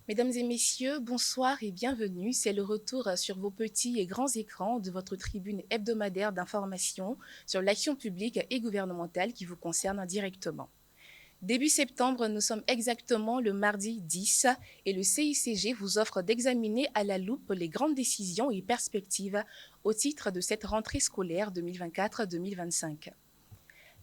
Mesdames et messieurs, bonsoir et bienvenue. C'est le retour sur vos petits et grands écrans de votre tribune hebdomadaire d'information sur l'action publique et gouvernementale qui vous concerne directement. Début septembre, nous sommes exactement le mardi 10 et le CICG vous offre d'examiner à la loupe les grandes décisions et perspectives au titre de cette rentrée scolaire 2024-2025.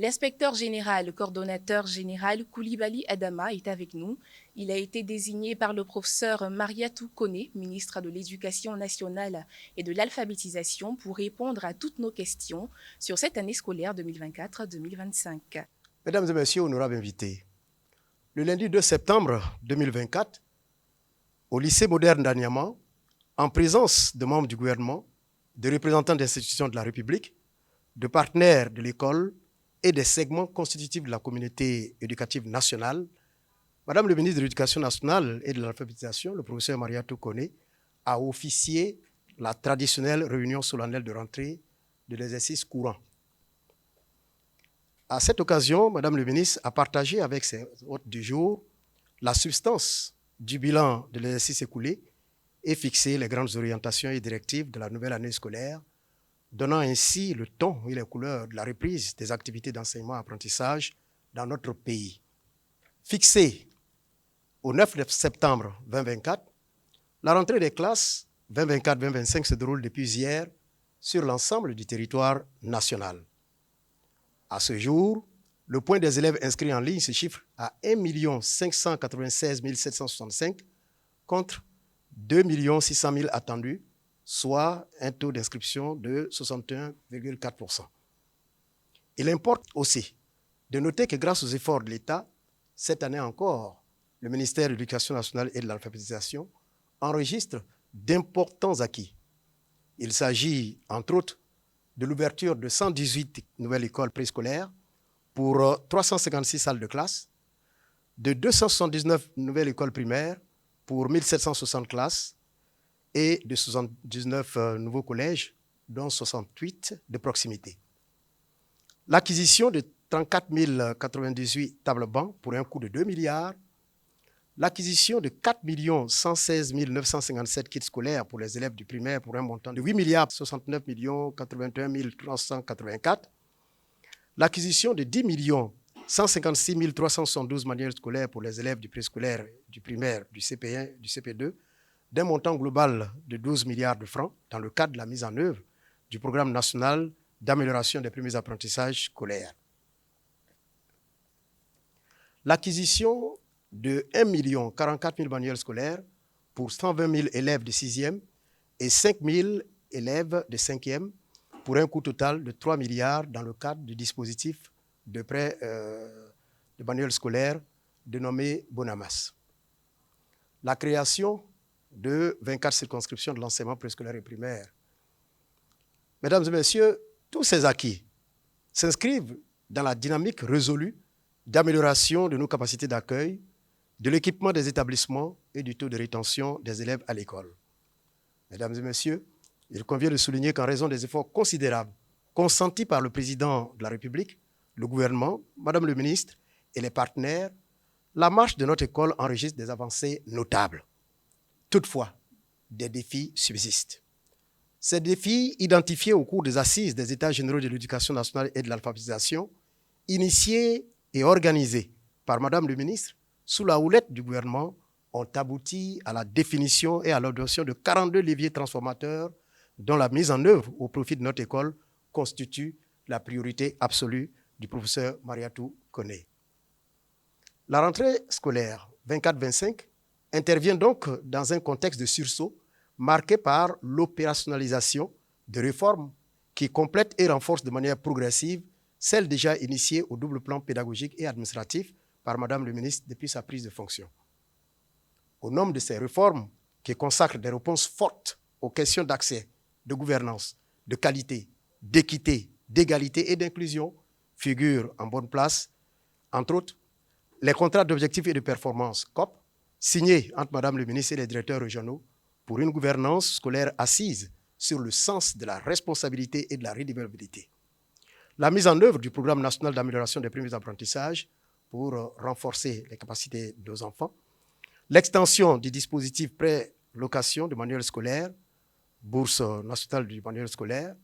L'inspecteur général, le coordonnateur général Koulibaly Adama est avec nous. Il a été désigné par le professeur Mariatou Koné, ministre de l'Éducation nationale et de l'alphabétisation, pour répondre à toutes nos questions sur cette année scolaire 2024-2025. Mesdames et messieurs, honorables invités, le lundi 2 septembre 2024, au lycée moderne d'Aniama, en présence de membres du gouvernement, de représentants des institutions de la République, de partenaires de l'école et des segments constitutifs de la communauté éducative nationale, Madame le ministre de l'Éducation nationale et de l'alphabétisation, le professeur Mariatou Koné, a officié la traditionnelle réunion solennelle de rentrée de l'exercice courant. À cette occasion, Madame le ministre a partagé avec ses hôtes du jour la substance du bilan de l'exercice écoulé et fixé les grandes orientations et directives de la nouvelle année scolaire, donnant ainsi le ton et les couleurs de la reprise des activités d'enseignement-apprentissage dans notre pays. Fixée au 9 septembre 2024, la rentrée des classes 2024-2025 se déroule depuis hier sur l'ensemble du territoire national. À ce jour, le point des élèves inscrits en ligne se chiffre à 1 596 765 contre 2 600 000 attendus, soit un taux d'inscription de 61,4%. Il importe aussi de noter que grâce aux efforts de l'État, cette année encore, le ministère de l'Éducation nationale et de l'alphabétisation enregistre d'importants acquis. Il s'agit, entre autres, de l'ouverture de 118 nouvelles écoles préscolaires pour 356 salles de classe, de 279 nouvelles écoles primaires pour 1760 classes et de 79 nouveaux collèges, dont 68 de proximité. L'acquisition de 34 098 tables bancs pour un coût de 2 milliards, l'acquisition de 4 116 957 kits scolaires pour les élèves du primaire pour un montant de 8 milliards 69 81 384, l'acquisition de 10 156 372 manuels scolaires pour les élèves du préscolaire, du primaire, du CP1, du CP2, d'un montant global de 12 milliards de francs dans le cadre de la mise en œuvre du programme national d'amélioration des premiers apprentissages scolaires. L'acquisition de 1 044 000 manuels scolaires pour 120 000 élèves de 6e et 5 000 élèves de 5e pour un coût total de 3 milliards dans le cadre du dispositif de prêt de manuels scolaires dénommé Bonamas. La création de 24 circonscriptions de l'enseignement préscolaire et primaire. Mesdames et messieurs, tous ces acquis s'inscrivent dans la dynamique résolue d'amélioration de nos capacités d'accueil, de l'équipement des établissements et du taux de rétention des élèves à l'école. Mesdames et messieurs, il convient de souligner qu'en raison des efforts considérables consentis par le président de la République, le gouvernement, Madame le ministre et les partenaires, la marche de notre école enregistre des avancées notables. Toutefois, des défis subsistent. Ces défis, identifiés au cours des assises des États généraux de l'éducation nationale et de l'alphabétisation, initiés et organisés par Madame le ministre, sous la houlette du gouvernement, ont abouti à la définition et à l'adoption de 42 leviers transformateurs dont la mise en œuvre au profit de notre école constitue la priorité absolue du professeur Mariatou Koné. La rentrée scolaire 24-25 intervient donc dans un contexte de sursaut marqué par l'opérationnalisation de réformes qui complètent et renforcent de manière progressive celles déjà initiées au double plan pédagogique et administratif par Madame le ministre depuis sa prise de fonction. Au nom de ces réformes qui consacrent des réponses fortes aux questions d'accès, de gouvernance, de qualité, d'équité, d'égalité et d'inclusion, figurent en bonne place, entre autres, les contrats d'objectifs et de performance, COP, signés entre Madame le ministre et les directeurs régionaux pour une gouvernance scolaire assise sur le sens de la responsabilité et de la redevabilité. La mise en œuvre du programme national d'amélioration des premiers apprentissages pour renforcer les capacités de nos enfants, l'extension du dispositif pré-location de manuels scolaires, bourse nationale du manuel scolaire,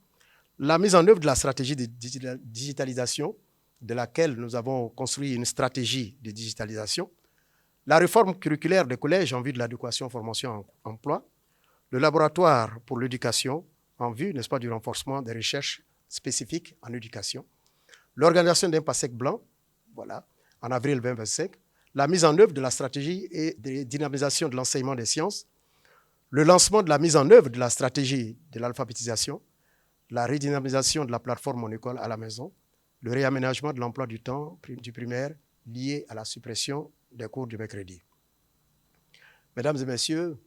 la mise en œuvre de la stratégie de digitalisation, de laquelle nous avons construit une stratégie de digitalisation, la réforme curriculaire des collèges en vue de l'adéquation formation-emploi, le laboratoire pour l'éducation en vue, n'est-ce pas, du renforcement des recherches spécifiques en éducation, l'organisation d'un PASSEC blanc, voilà, en avril 2025, la mise en œuvre de la stratégie et de dynamisation de l'enseignement des sciences, le lancement de la mise en œuvre de la stratégie de l'alphabétisation, la redynamisation de la plateforme Mon école à la maison, le réaménagement de l'emploi du temps du primaire lié à la suppression des cours du mercredi. Mesdames et messieurs,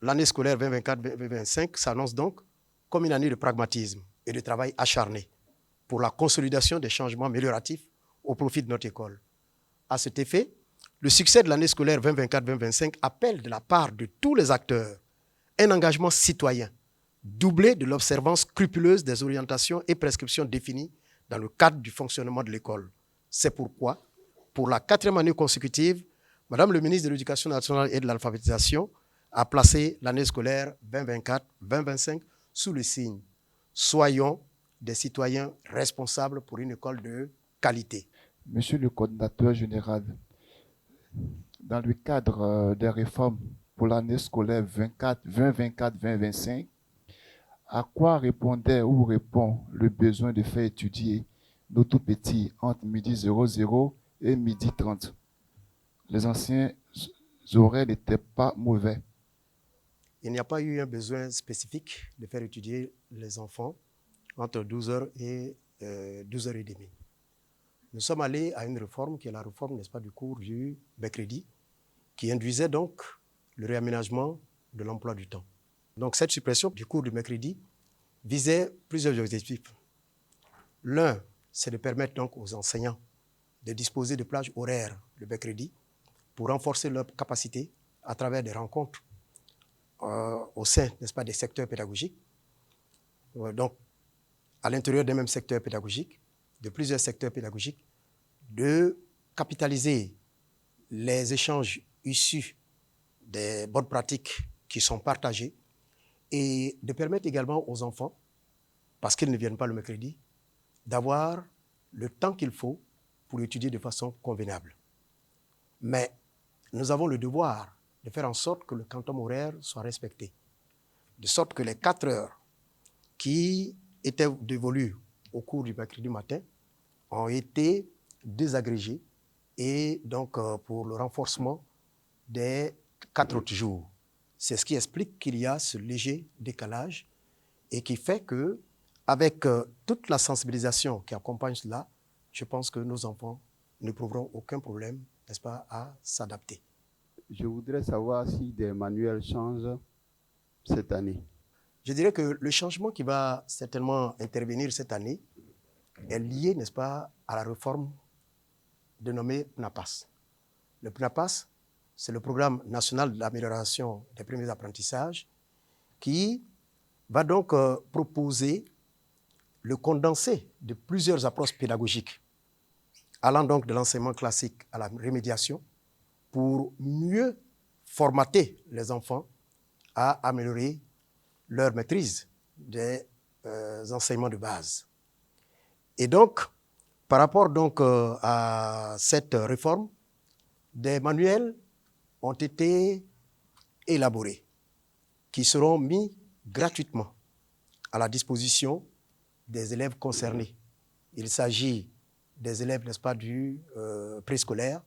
l'année scolaire 2024-2025 s'annonce donc comme une année de pragmatisme et de travail acharné pour la consolidation des changements amélioratifs au profit de notre école. À cet effet, le succès de l'année scolaire 2024-2025 appelle de la part de tous les acteurs un engagement citoyen, doublé de l'observance scrupuleuse des orientations et prescriptions définies dans le cadre du fonctionnement de l'école. C'est pourquoi, pour la 4e année consécutive, Madame le ministre de l'Éducation nationale et de l'alphabétisation a placé l'année scolaire 2024-2025 sous le signe « Soyons des citoyens responsables pour une école de qualité ». Monsieur le coordinateur général, dans le cadre des réformes pour l'année scolaire 2024-2025, à quoi répondait ou répond le besoin de faire étudier nos tout petits entre midi 00 et midi 30? Les anciens horaires n'étaient pas mauvais. Il n'y a pas eu un besoin spécifique de faire étudier les enfants entre 12h et 12h30. Nous sommes allés à une réforme qui est la réforme, n'est-ce pas, du cours du mercredi, qui induisait donc le réaménagement de l'emploi du temps. Donc cette suppression du cours du mercredi visait plusieurs objectifs. L'un, c'est de permettre donc aux enseignants de disposer de plages horaires le mercredi pour renforcer leur capacité à travers des rencontres au sein, n'est-ce pas, des secteurs pédagogiques. Donc, à l'intérieur d'un même secteur pédagogique, de plusieurs secteurs pédagogiques, de capitaliser les échanges issus des bonnes pratiques qui sont partagées et de permettre également aux enfants, parce qu'ils ne viennent pas le mercredi, d'avoir le temps qu'il faut pour étudier de façon convenable. Mais nous avons le devoir de faire en sorte que le quantum horaire soit respecté, de sorte que les 4 heures qui étaient dévolues au cours du mercredi matin ont été désagrégées et donc pour le renforcement des 4 autres jours. C'est ce qui explique qu'il y a ce léger décalage et qui fait que, avec toute la sensibilisation qui accompagne cela, je pense que nos enfants n'éprouveront aucun problème, n'est-ce pas, à s'adapter. Je voudrais savoir si des manuels changent cette année. Je dirais que le changement qui va certainement intervenir cette année est lié, n'est-ce pas, à la réforme dénommée PNAPAS. Le PNAPAS, c'est le programme national d'amélioration des premiers apprentissages qui va donc proposer le condensé de plusieurs approches pédagogiques, allant donc de l'enseignement classique à la remédiation, pour mieux formater les enfants à améliorer leur maîtrise des enseignements de base. Et donc, par rapport donc à cette réforme, des manuels ont été élaborés qui seront mis gratuitement à la disposition des élèves concernés. Il s'agit des élèves, n'est-ce pas, du préscolaire,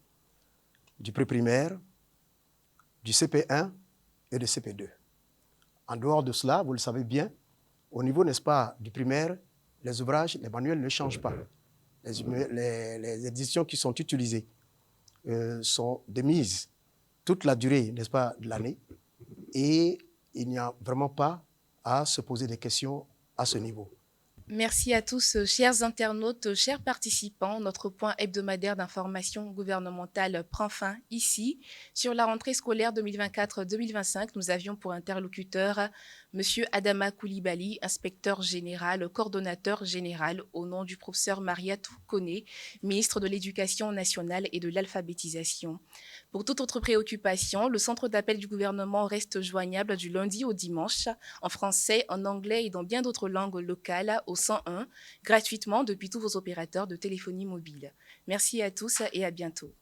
du pré-primaire, du CP1 et du CP2. En dehors de cela, vous le savez bien, au niveau, n'est-ce pas, du primaire, les ouvrages, les manuels ne changent pas. Les éditions qui sont utilisées sont de mise toute la durée, n'est-ce pas, de l'année, et il n'y a vraiment pas à se poser des questions à ce niveau. Merci à tous, chers internautes, chers participants. Notre point hebdomadaire d'information gouvernementale prend fin ici. Sur la rentrée scolaire 2024-2025, nous avions pour interlocuteur Monsieur Adama Koulibaly, inspecteur général, coordonnateur général, au nom du professeur Mariatou Koné, ministre de l'Éducation nationale et de l'alphabétisation. Pour toute autre préoccupation, le centre d'appel du gouvernement reste joignable du lundi au dimanche, en français, en anglais et dans bien d'autres langues locales, au 101, gratuitement depuis tous vos opérateurs de téléphonie mobile. Merci à tous et à bientôt.